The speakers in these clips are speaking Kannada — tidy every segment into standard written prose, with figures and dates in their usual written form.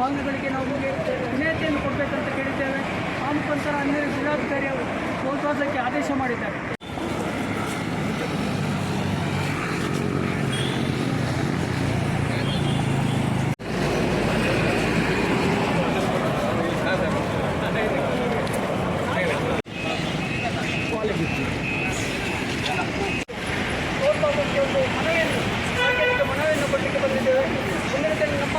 ವಾಹನಗಳಿಗೆ ನಾವು ವಿನಾಯಿತಿಯನ್ನು ಕೊಡಬೇಕಂತ ಕೇಳಿದ್ದೇವೆ. ಆ ಮುಖಾಂತರ ಅನ್ಯ ಜಿಲ್ಲಾಧಿಕಾರಿ ಅವರು ಪ್ರೋತ್ಸಾಹಕ್ಕೆ ಆದೇಶ ಮಾಡಿದ್ದಾರೆ. ಮನವಿಯನ್ನು ಕೊಡಲಿಕ್ಕೆ ಬಂದಿದ್ದೇವೆ. ಮುಂದಿನ ದಿನ ನಮ್ಮ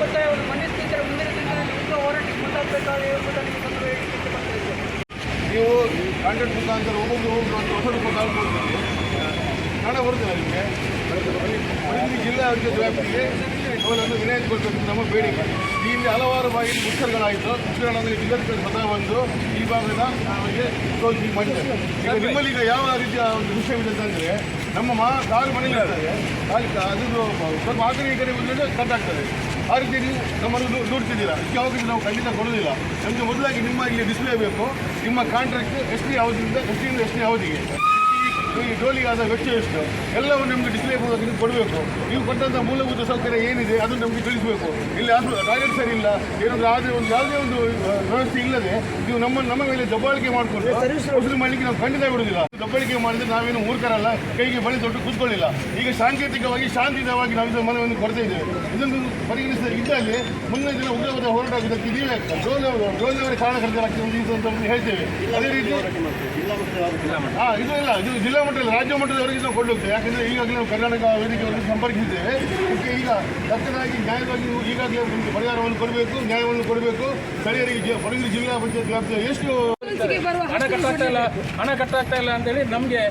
ಒತ್ತಾಯವನ್ನು ಮಂಡಿಸಿದರೆ ಮುಂದಿನ ದಿನಗಳಲ್ಲಿ ಈಗ ಹೋರಾಟಕ್ಕೆ ಮುಂದಾಗಬೇಕಾಗಿದೆ ಎಂಬುದನ್ನು ಹೇಳಲಿಕ್ಕೆ ಬಂದಿದ್ದೇವೆ. ನೀವು ಕಾಂಟ್ರಾಕ್ಟ್ ಮುಖಾಂತರ ಹೋಗೋದು ಅಂತ ಹೊಸ ರೂಪ ಹಣ ಬರುತ್ತಿಲ್ಲ ನಿಮಗೆ. ಜಿಲ್ಲಾ ವ್ಯಾಪ್ತಿಗೆ ಅವರನ್ನು ವಿನಾಯಿತಿ ಕೊಡಬೇಕು ನಮ್ಮ ಬೇಡಿಕೆ. ಇಲ್ಲಿ ಹಲವಾರು ಬಾರಿ ಮುಷ್ಕರಗಳಾಯಿತು. ಮುಷ್ಕರಗಳಲ್ಲಿ ಜಿಲ್ಲಾಧಿಕಾರಿ ಸ್ವತಃ ಬಂದು ಈ ಭಾಗದ ನಮಗೆ ತೋರಿಸಿ ಮಾಡಿದ್ದಾರೆ. ಈಗ ನಿಮ್ಮಲ್ಲಿ ಈಗ ಯಾವ ರೀತಿಯ ಒಂದು ವಿಷಯವಿದೆ ಅಂತಂದರೆ ನಮ್ಮ ಕಾಲು ಮನೆಗೆ ಇರ್ತದೆ, ಅದು ಸ್ವಲ್ಪ ಆಧುನಿಕ ಕಡೆ ಕಟ್ ಆಗ್ತದೆ. ಆ ರೀತಿ ನೀವು ನಮ್ಮನ್ನು ನೋಡ್ತಿದ್ದೀರಾ. ಇದಕ್ಕೆ ಅವಕಾಶ ನಾವು ಖಂಡಿತ ಕೊಡೋದಿಲ್ಲ. ನಮಗೆ ಮೊದಲಾಗಿ ನಿಮ್ಮ ಇಲ್ಲಿ ಡಿಸ್ಪ್ಲೇ ಬೇಕು. ನಿಮ್ಮ ಕಾಂಟ್ರಾಕ್ಟ್ ಎಷ್ಟೇ ಅವಧಿಯಿಂದ ಎಷ್ಟೇ ಅವಧಿಗೆ ಈ ಟೋಲಿಗೆ ಆದ ವೆಚ್ಚ ಎಷ್ಟು ಎಲ್ಲವೂ ನಮಗೆ ಡಿಸ್ಪ್ಲೇ ಕೊಡಬೇಕು. ನೀವು ಕೊಟ್ಟಂಥ ಮೂಲಭೂತ ಸೌಕರ್ಯ ಏನಿದೆ ಅದನ್ನು ನಮಗೆ ತಿಳಿಸಬೇಕು. ಇಲ್ಲಿ ಟಾಯ್ಲೆಟ್ ಸರಿ ಇಲ್ಲ, ಏನಾದರೂ ಆದರೆ ಯಾವುದೇ ಒಂದು ವ್ಯವಸ್ಥೆ ಇಲ್ಲದೆ ನೀವು ನಮ್ಮ ಮೇಲೆ ದಬ್ಬಾಳಿಕೆ ಮಾಡಿಕೊಂಡು ವಸೂಲಿ ಮಾಡಲಿಕ್ಕೆ ನಾವು ಖಂಡಿತ ಬಿಡುವುದಿಲ್ಲ. ದಬ್ಬಾಳಿಕೆ ಮಾಡಿದರೆ ನಾವೇನು ಮೂರ್ಖರಲ್ಲ, ಕೈಗೆ ಬಳಿ ತೊಟ್ಟು ಕೂತ್ಕೊಳ್ಳಿಲ್ಲ. ಈಗ ಸಾಂಕೇತಿಕವಾಗಿ ಶಾಂತಿಯುತವಾಗಿ ನಾವು ಇದರ ಮನವಿಯನ್ನು ಕೊಡ್ತಾ ಇದ್ದೇವೆ. ಇದನ್ನು ಪರಿಗಣಿಸಿದ ಇದ್ದಲ್ಲಿ ಮುಂದಿನ ದಿನ ಉಗ್ರವಾದ ಹೋರಾಟ ಆಗೋದಕ್ಕೆ ಇದೀವಿ ಡ್ರೋನ್ನವರೇ ಕಾರಣಕರ್ತರಾಗ್ತದೆ ಅಂತ ಹೇಳ್ತೇವೆ. ಅದೇ ರೀತಿ ಇದು ಇಲ್ಲ, ಇದು ಜಿಲ್ಲಾ ಮಟ್ಟದಲ್ಲಿ ರಾಜ್ಯ ಮಟ್ಟದವರೆಗೆ ನಾವು ಕೊಂಡೋಗ್ತೇವೆ. ಯಾಕಂದರೆ ಈಗಾಗಲೇ ನಾವು ಕರ್ನಾಟಕ ವೇದಿಕೆಯವರಿಗೆ ಸಂಪರ್ಕಿಸಿದ್ದೇವೆ. ಈಗ ತಕ್ಕದಾಗಿ ನ್ಯಾಯವಾಗಿ ಈಗಾಗಲೇ ಒಂದು ಪರಿಹಾರವನ್ನು ಕೊಡಬೇಕು, ನ್ಯಾಯವನ್ನು ಕೊಡಬೇಕು. ಸ್ಥಳೀಯರಿಗೆ ಹೊರಗಿನ ಜಿಲ್ಲಾ ಪಂಚಾಯತ್ ವ್ಯಾಪ್ತಿಯ ಎಷ್ಟು ಹಣ ಕಟ್ಟಾಗ್ತಾ ಇಲ್ಲ ಅಂತೇಳಿ ನಮಗೆ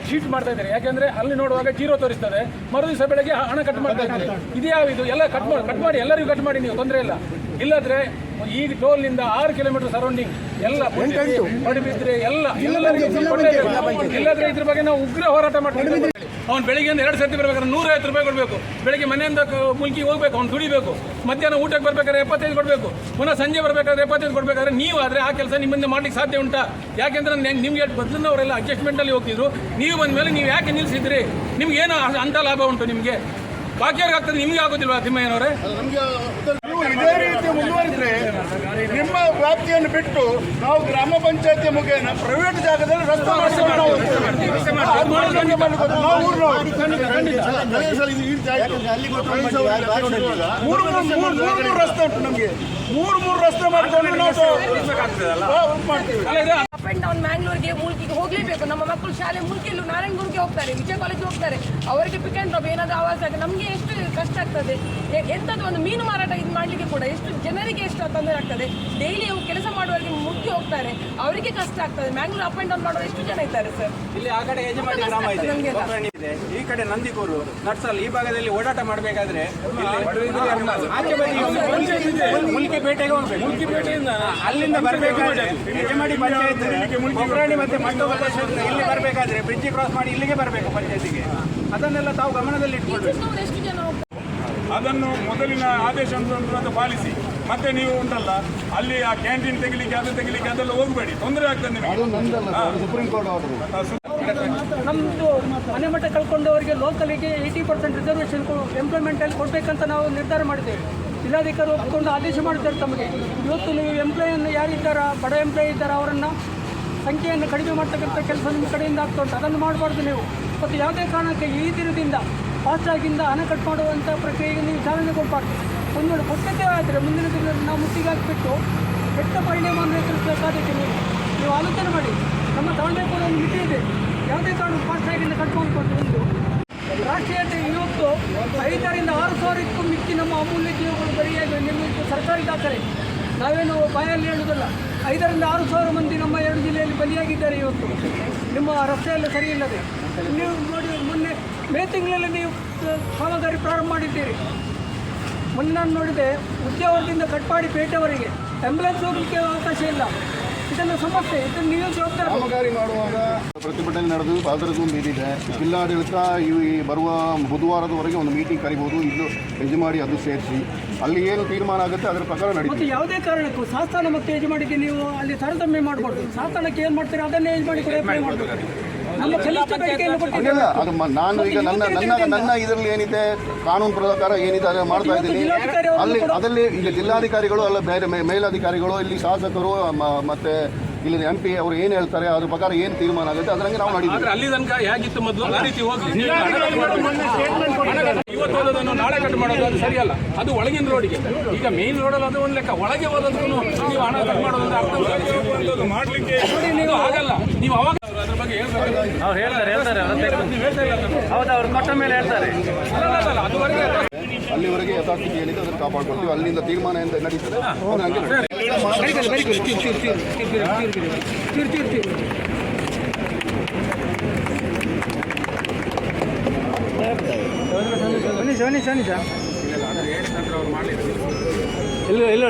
ಚೀಟ್ ಮಾಡ್ತಾ ಇದ್ದಾರೆ. ಯಾಕೆಂದ್ರೆ ಅಲ್ಲಿ ನೋಡುವಾಗ ಜೀರೋ ತೋರಿಸ್ತದೆ, ಮರುದಿವಸ ಬೆಳಗ್ಗೆ ಹಣ ಕಟ್ ಮಾಡ್ತಾ ಇದ್ದಾರೆ. ಇದ್ಯಾವಿದು ಎಲ್ಲ ಕಟ್ ಮಾಡಿ ಎಲ್ಲರಿಗೂ ಕಟ್ ಮಾಡಿ, ನೀವು ತೊಂದರೆ ಇಲ್ಲ. ಇಲ್ಲದ್ರೆ ಈ ಟೋಲ್ನಿಂದ 6 ಕಿಲೋಮೀಟರ್ ಸರೌಂಡಿಂಗ್ ಎಲ್ಲ ಪಡಿಬಿದ್ರೆ ಇಲ್ಲದ್ರೆ ಇದ್ರ ಬಗ್ಗೆ ನಾವು ಉಗ್ರ ಹೋರಾಟ ಮಾಡ್ತೀವಿ. ಅವ್ನು ಬೆಳಿಗ್ಗೆಯಿಂದ 2 ಸರ್ತಿ ಬರ್ಬೇಕಾದ್ರೆ 150 ರೂಪಾಯಿ ಕೊಡಬೇಕು. ಬೆಳಿಗ್ಗೆ ಮನೆಯಿಂದ ಮುಲ್ಕಿ ಹೋಗ್ಬೇಕು, ಅವ್ನು ದುಡಿಬೇಕು. ಮಧ್ಯಾಹ್ನ ಊಟಕ್ಕೆ ಬರ್ಬೇಕಾದ್ರೆ 75 ಕೊಡಬೇಕು. ಪುನಃ ಸಂಜೆ ಬರಬೇಕಾದ್ರೆ 75 ಕೊಡಬೇಕಾದ್ರೆ ನೀವು ಆದರೆ ಆ ಕೆಲಸ ನಿಮ್ಮಿಂದ ಮಾಡ್ಲಿಕ್ಕೆ ಸಾಧ್ಯ ಉಂಟಾ? ಯಾಕೆಂದ್ರೆ ನಿಮ್ಗೆ ಬದಲಿನವರೆಲ್ಲ ಅಡ್ಜಸ್ಟ್ಮೆಂಟಲ್ಲಿ ಹೋಗ್ತಿದ್ರು. ನೀವು ಬಂದ ಮೇಲೆ ನೀವು ಯಾಕೆ ನಿಲ್ಲಿಸಿದ್ರಿ? ನಿಮ್ಗೆ ಏನು ಅಂತ ಲಾಭ ಉಂಟು? ನಿಮಗೆ ಬಾಕಿಯವ್ರಿಗೆ ಆಗ್ತದೆ, ನಿಮ್ಗೆ ಆಗೋದಿಲ್ವಾ ತಿಮ್ಮಯ್ಯನವರೇ? ಇದೇ ರೀತಿ ಮುಂದುವರಿದ್ರೆ ನಿಮ್ಮ ವ್ಯಾಪ್ತಿಯನ್ನು ಬಿಟ್ಟು ನಾವು ಗ್ರಾಮ ಪಂಚಾಯತಿ ಮುಖೇನ ಪ್ರೈವೇಟ್ ಜಾಗದಲ್ಲಿ ರಸ್ತೆ ಮೂರು ರಸ್ತೆ ಉಂಟು. ನಮಗೆ ಮೂರು ರಸ್ತೆ ಮಾಡ್ಕೊಂಡು ಅಪ್ ಅಂಡ್ ಡೌನ್ ಮ್ಯಾಂಗ್ಳೂರ್ಗೆ ಮುಲ್ಕಿಗೆ ಹೋಗಲೇಬೇಕು. ನಮ್ಮ ಮಕ್ಕಳು ಶಾಲೆ ಮುಲ್ಕಿಲು ನಾರಾಯಣಗುರ್ಗೆ ಹೋಗ್ತಾರೆ, ವಿಜಯ ಕಾಲೇಜ್ಗೆ ಹೋಗ್ತಾರೆ. ಅವರಿಗೆ ಪಿಕ್ ಅಂಡ್ ಡ್ರಾಪ್ ಏನಾದರೂ ಆವಾಜ್ ಆಗಿ ನಮಗೆ ಎಷ್ಟು ಕಷ್ಟ ಆಗ್ತದೆ. ಎಂಥದ್ದು ಒಂದು ಮೀನು ಮಾರಾಟ ಇದು ಮಾಡಲಿಕ್ಕೆ ಕೂಡ ಎಷ್ಟು ಜನರಿಗೆ ಎಷ್ಟು ತೊಂದರೆ ಆಗ್ತದೆ. ಡೈಲಿ ಕೆಲಸ ಮಾಡುವವರಿಗೆ ಮುಲ್ಕಿ ಹೋಗ್ತಾರೆ, ಅವರಿಗೆ ಕಷ್ಟ ಆಗ್ತದೆ. ಮ್ಯಾಂಗ್ಳೂರ್ ಅಪ್ ಅಂಡ್ ಡೌನ್ ಮಾಡೋರು ಎಷ್ಟು ಜನ ಇದ್ದಾರೆ ಸರ್? ಇಲ್ಲಿ ಆ ಕಡೆ ಯಜಮಾನಿ ಗ್ರಾಮ ಇದೆ, ಈ ಕಡೆ ನಂದಿಕೂರು, ನಟ್ಸಲ್, ಈ ಭಾಗದಲ್ಲಿ ಓಡಾಟ ಮಾಡಬೇಕಾದ್ರೆ ಆಚೆ ಬದಿ ಮುಲ್ಕಿಪೇಟೆಗೆ ಹೋಗ್ಬೇಕು. ಮುಲ್ಕಿಪೇಟೆಯಿಂದ ಅಲ್ಲಿಂದ ಬರಬೇಕಾದ್ರೆ ಯಜಮಾನಿ ಪಂಚಾಯತ್ ಕೊಬ್ರಾಣಿ ಮತ್ತೆ ಮತ್ತೊಬ್ಬ ಇಲ್ಲಿ ಬರಬೇಕಾದ್ರೆ ಬ್ರಿಡ್ಜ್ ಕ್ರಾಸ್ ಮಾಡಿ ಇಲ್ಲಿಗೆ ಬರಬೇಕು ಪಂಚಾಯತಿಗೆ. ಅದನ್ನೆಲ್ಲ ತಾವು ಗಮನದಲ್ಲಿ ಇಟ್ಕೊಳ್ಬೇಕು. ಅದನ್ನು ಮೊದಲಿನ ಆದೇಶ ಅಂತ ಪಾಲಿಸಿ. ಮತ್ತೆ ನೀವು ಉಂಟಲ್ಲ ಅಲ್ಲಿ ಆ ಕ್ಯಾಂಟೀನ್ ತೆಗಿಲಿಕ್ಕೆ ಅದೆಲ್ಲ ಹೋಗಬೇಡಿ, ತೊಂದರೆ ಆಗ್ತದೆ ನಮ್ಮದು ಮನೆ ಮಟ್ಟ ಕಳ್ಕೊಂಡವರಿಗೆ ಲೋಕಲಿಗೆ 80% ರಿಸರ್ವೇಷನ್ ಎಂಪ್ಲಾಯ್ಮೆಂಟಲ್ಲಿ ಕೊಡಬೇಕಂತ ನಾವು ನಿರ್ಧಾರ ಮಾಡಿದ್ದೇವೆ. ಜಿಲ್ಲಾಧಿಕಾರಿ ಒಪ್ಪಿಕೊಂಡು ಆದೇಶ ಮಾಡಿದ್ದಾರೆ ತಮಗೆ. ಇವತ್ತು ನೀವು ಎಂಪ್ಲಾಯನ್ನು ಯಾರಿದ್ದಾರಾ, ಬಡ ಎಂಪ್ಲಾಯ್ ಇದ್ದಾರಾ, ಅವರನ್ನು ಸಂಖ್ಯೆಯನ್ನು ಕಡಿಮೆ ಮಾಡ್ತಕ್ಕಂಥ ಕೆಲಸ ನಿಮ್ಮ ಕಡೆಯಿಂದ ಆಗ್ತಾ ಉಂಟು. ಅದನ್ನು ಮಾಡಬಾರ್ದು ನೀವು. ಮತ್ತು ಯಾವುದೇ ಕಾರಣಕ್ಕೆ ಈ ದಿನದಿಂದ ಫಾಸ್ಟಾಗಿಂದ ಹಣ ಕಟ್ ಮಾಡುವಂಥ ಪ್ರಕ್ರಿಯೆಗೆ ನೀವು ಚಾಲನೆ ಕೊಡಬಾರ್ದು. ಒಂದು ವೇಳೆ ಕೊಟ್ಟದ್ದೇ ಆದರೆ ಮುಂದಿನ ದಿನದಲ್ಲಿ ನಾವು ಮುತ್ತಿಗೆ ಹಾಕಿಬಿಟ್ಟು ಕೆಟ್ಟ ಪರಿಣಾಮವನ್ನು ಎದುರಿಸಬೇಕಾದಕ್ಕೆ ನೀವು ಆಲೋಚನೆ ಮಾಡಿ. ನಮ್ಮ ತಾಂಡೆ ಕೂಡ ಒಂದು ಮಿತಿ ಇದೆ. ಯಾವುದೇ ಕಾರಣ ಫಾಸ್ಟಾಗಿಂದ ಕಟ್ ಮಾಡಿಕೊಂಡು ಒಂದು ರಾಷ್ಟ್ರೀಯತೆ ಇವತ್ತು 5,000 6 ಸಾವಿರಕ್ಕೂ ಮಿಕ್ಕಿ ನಮ್ಮ ಅಮೂಲ್ಯ ಜೀವಗಳು ಬರಿಯಾಗಿ ನಿಮ್ಮ ಸರ್ಕಾರಿ ದಾಖಲೆ. ನಾವೇನು ಬಾಯಲ್ಲಿ ಹೇಳುವುದಲ್ಲ. 5,000 6 ಸಾವಿರ ಮಂದಿ ನಮ್ಮ 2 ಜಿಲ್ಲೆಯಲ್ಲಿ ಬಲಿಯಾಗಿದ್ದಾರೆ ಇವತ್ತು ನಿಮ್ಮ ರಸ್ತೆಯೆಲ್ಲ ಸರಿ ಇಲ್ಲದೆ. ನೀವು ನೋಡಿ, ಮೊನ್ನೆ ಮೇ ತಿಂಗಳಲ್ಲಿ ನೀವು ಕಾಮಗಾರಿ ಪ್ರಾರಂಭ ಮಾಡಿದ್ದೀರಿ. ಮೊನ್ನೆ ನಾನು ನೋಡಿದೆ, ಉದ್ಯಾವರದಿಂದ ಕಟ್ಪಾಡಿ ಪೇಟೆವರೆಗೆ ಆಂಬ್ಯುಲೆನ್ಸ್ ಹೋಗಲಿಕ್ಕೆ ಅವಕಾಶ ಇಲ್ಲ. ಇದನ್ನು ಸಮಸ್ಯೆ, ಇದನ್ನು ನೀವು ಜವಾಬ್ದಾರಿ. ಕಾಮಗಾರಿ ಮಾಡುವಾಗ ಪ್ರತಿಭಟನೆ ನಡೆದು ಅದರದ್ದು ಒಂದು ಇದಿದೆ. ಜಿಲ್ಲಾಡಳಿತ ಈ ಬರುವ ಬುಧವಾರದವರೆಗೆ ಒಂದು ಮೀಟಿಂಗ್ ಕರಿಬೋದು. ಇದು ಯಜಮಾಡಿ ಅದು ಸೇರಿಸಿ ಅಲ್ಲಿ ಏನು ತೀರ್ಮಾನ ಆಗುತ್ತೆ ಅದರ ಪ್ರಕಾರ ನಡೀತದೆ. ಮತ್ತು ಯಾವುದೇ ಕಾರಣಕ್ಕೂ ಶಾಸನ ಮತ್ತು ಯಜಮಾಡಿಗೆ ನೀವು ಅಲ್ಲಿ ತಾರತಮ್ಯ ಮಾಡಬಾರ್ದು. ಶಾಸನಕ್ಕೆ ಏನು ಮಾಡ್ತೀರಾ ಅದನ್ನೇ ಯಜಮಾಡಿ ಕೂಡ ಅಪ್ಲೈ ಮಾಡಬೇಕು. ನಮ್ಮ ಕನಿಷ್ಠ ಬೇಡಿಕೆಯನ್ನು ಕೊಟ್ಟಿದ್ದೇವೆ. ಹಂಗಲ್ಲ ಅದು ನಾನು ಈಗ ನನ್ನ ಇದರಲ್ಲಿ ಏನಿದೆ ಕಾನೂನು ಪ್ರಕಾರ ಏನಿದೆ ಅದನ್ನು ಮಾಡ್ತಾ ಇದ್ದೀನಿ. ಅದರಲ್ಲಿ ಈಗ ಜಿಲ್ಲಾಧಿಕಾರಿಗಳು ಅಲ್ಲ ಬೇರೆ ಮೇಲಧಿಕಾರಿಗಳು ಇಲ್ಲಿ ಶಾಸಕರು ಮತ್ತೆ ಇಲ್ಲಿ MP ಅವರು ಏನು ಹೇಳ್ತಾರೆ ಅದ್ರ ಪ್ರಕಾರ ಏನು ತೀರ್ಮಾನ ಆಗುತ್ತೆ ಅದರಂಗೆ ನಾವು ನಡೀತೀವಿ. ಅಲ್ಲಿ ತನಕ ಹೇಗಿತ್ತು ಮೊದಲು ಆ ರೀತಿ ಹೋಗ್ಲಿ. ಇವತ್ತು ಹೋದದನ್ನು ನಾಳೆ ಕಟ್ ಮಾಡೋದು ಅದು ಸರಿಯಲ್ಲ. ಅದು ಒಳಗಿನ ರೋಡಿಗೆ. ಈಗ ಮೇನ್ ರೋಡಲ್ಲಿ ಅದು ಒಂದು ಲೆಕ್ಕ, ಒಳಗೆ ಹೋದದಕ್ಕೂ ನೀವು ಹಣ ಕಟ್ ಮಾಡೋದಂದ್ರೆ ಅರ್ಥ ಮಾಡ್ಲಿಕ್ಕೆ ನೀವು ಆಗಲ್ಲ. ನೀವು ಅವಾಗ ಅದ್ರ ಬಗ್ಗೆ ಹೇಳ್ಬೇಕು. ಅವ್ರು ಹೇಳ್ತಾರೆ ಹೌದು, ಅವ್ರು ಕೊಟ್ಟ ಮೇಲೆ ಹೇಳ್ತಾರೆ. ಅಲ್ಲ ಅದುವರೆಗೆ ಅಲ್ಲಿವರೆಗೆ ಯಥಾಸ್ಥಿತಿ ಏನಿದೆ ಅದನ್ನು ಕಾಪಾಡ್ಕೊಳ್ತೀವಿ. ಅಲ್ಲಿಂದ ತೀರ್ಮಾನ ಎಂತ ನಡೀತದೆ ಅವ್ರು ಹಂಗೆ ಇಲ್ಲ